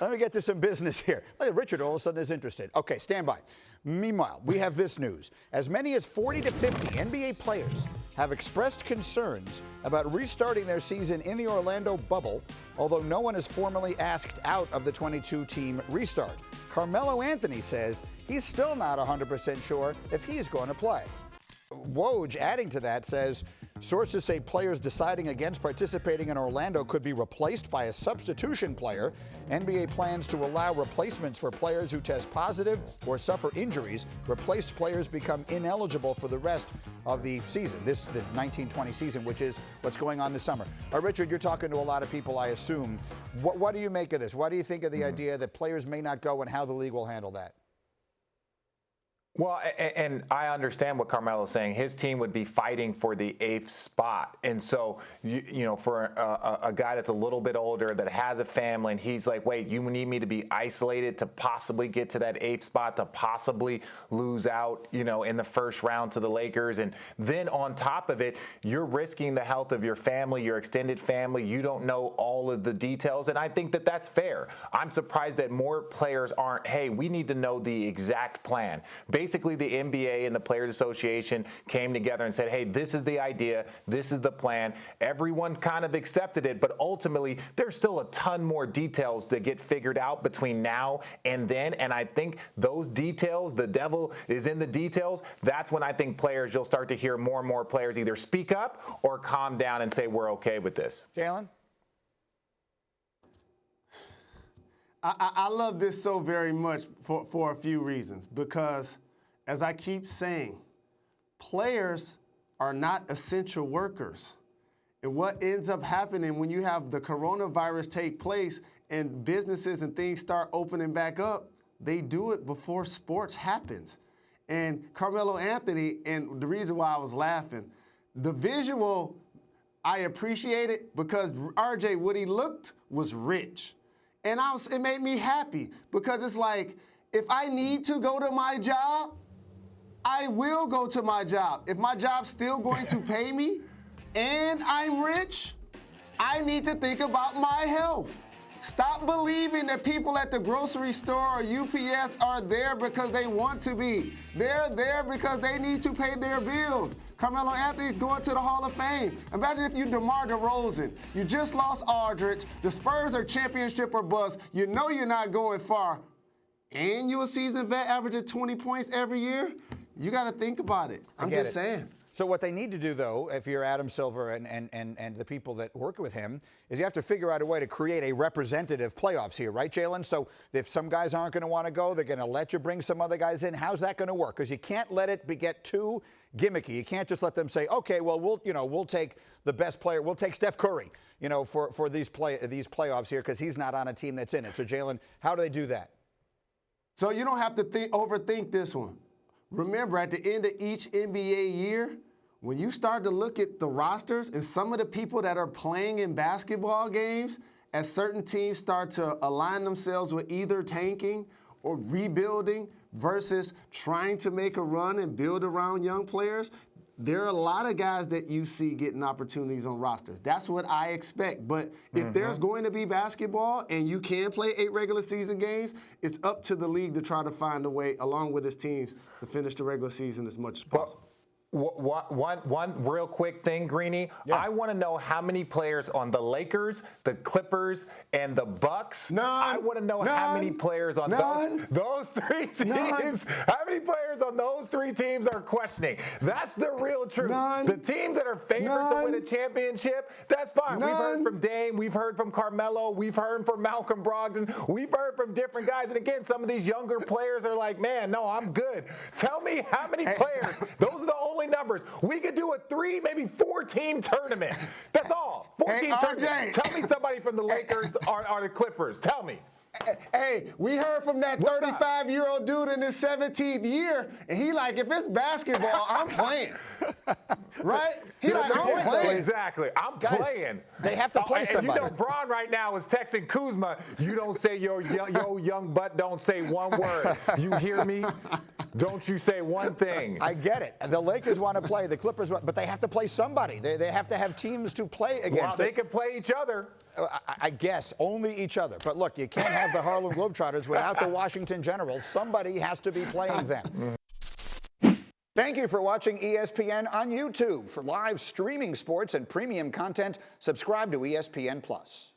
Let me get to some business here. Richard all of a sudden is interested. Okay, stand by. Meanwhile, we have this news. As many as 40 to 50 NBA players have expressed concerns about restarting their season in the Orlando bubble, although no one is formally asked out of the 22-team restart. Carmelo Anthony says he's still not 100% sure if he's going to play. Woj, adding to that, says sources say players deciding against participating in Orlando could be replaced by a substitution player. NBA plans to allow replacements for players who test positive or suffer injuries. Replaced players become ineligible for the rest of the season, the 1920 season, which is what's going on this summer. Richard, you're talking to a lot of people, I assume. What do you make of this? What do you think of the idea that players may not go and how the league will handle that? Well, and I understand what Carmelo's saying. His team would be fighting for the 8th spot. And so, you know, for a guy that's a little bit older, that has a family, and he's like, wait, you need me to be isolated to possibly get to that 8th spot, to possibly lose out, you know, in the first round to the Lakers. And then on top of it, you're risking the health of your family, your extended family. You don't know all of the details. And I think that that's fair. I'm surprised that more players aren't, hey, we need to know the exact plan. Basically, the NBA and the Players Association came together and said, hey, this is the idea, this is the plan. Everyone kind of accepted it, but ultimately there's still a ton more details to get figured out between now and then. And I think those details, the devil is in the details. That's when I think players, you'll start to hear more and more players either speak up or calm down and say, we're okay with this. Jalen? I love this so very much for a few reasons, because as I keep saying, players are not essential workers. And what ends up happening when you have the coronavirus take place and businesses and things start opening back up, they do it before sports happens. And Carmelo Anthony, and the reason why I was laughing, the visual, I appreciate it because RJ, what he looked was rich. And it made me happy because it's like, if I need to go to my job, I will go to my job. If my job's still going to pay me and I'm rich, I need to think about my health. Stop believing that people at the grocery store or UPS are there because they want to be. They're there because they need to pay their bills. Carmelo Anthony's going to the Hall of Fame. Imagine if you DeMar DeRozan. You just lost Aldridge. The Spurs are championship or bust. You know you're not going far. And you're a seasoned vet averaging 20 points every year. You got to think about it. I'm just saying. So what they need to do, though, if you're Adam Silver and the people that work with him, is you have to figure out a way to create a representative playoffs here, right, Jalen? So if some guys aren't going to want to go, they're going to let you bring some other guys in. How's that going to work? Because you can't let it get too gimmicky. You can't just let them say, okay, well, we'll take the best player. We'll take Steph Curry, for these playoffs here because he's not on a team that's in it. So, Jalen, how do they do that? So you don't have to overthink this one. Remember, at the end of each NBA year, when you start to look at the rosters and some of the people that are playing in basketball games, as certain teams start to align themselves with either tanking or rebuilding versus trying to make a run and build around young players, there are a lot of guys that you see getting opportunities on rosters. That's what I expect. But if there's going to be basketball and you can play 8 regular season games, it's up to the league to try to find a way, along with its teams, to finish the regular season as much as possible. One real quick thing, Greeny. Yeah. I want to know how many players on the Lakers, the Clippers, and the Bucks. None. I want to know how many players on those 3 teams. None. How many players on those 3 teams are questioning? That's the real truth. None. The teams that are favored to win a championship, that's fine. We've heard from Dame. We've heard from Carmelo. We've heard from Malcolm Brogdon. We've heard from different guys. And again, some of these younger players are like, man, no, I'm good. Tell me how many players. Those are the only numbers. We could do a 3, maybe 4-team tournament. That's all. 4-team tournament. Tell me somebody from the Lakers or the Clippers. Tell me. Hey, we heard from that 35-year-old dude in his 17th year, and he like, if it's basketball, I'm playing. Right? He like, I'm playing. Exactly. I'm playing. They have to play somebody. And Bron right now is texting Kuzma, you don't say your young butt don't say one word. You hear me? Don't you say one thing. I get it. The Lakers want to play, the Clippers want, but they have to play somebody. They have to have teams to play against. Well, they can play each other. I guess only each other. But look, you can't have the Harlem Globetrotters without the Washington Generals. Somebody has to be playing them. Thank you for watching ESPN on YouTube. For live streaming sports and premium content, subscribe to ESPN+.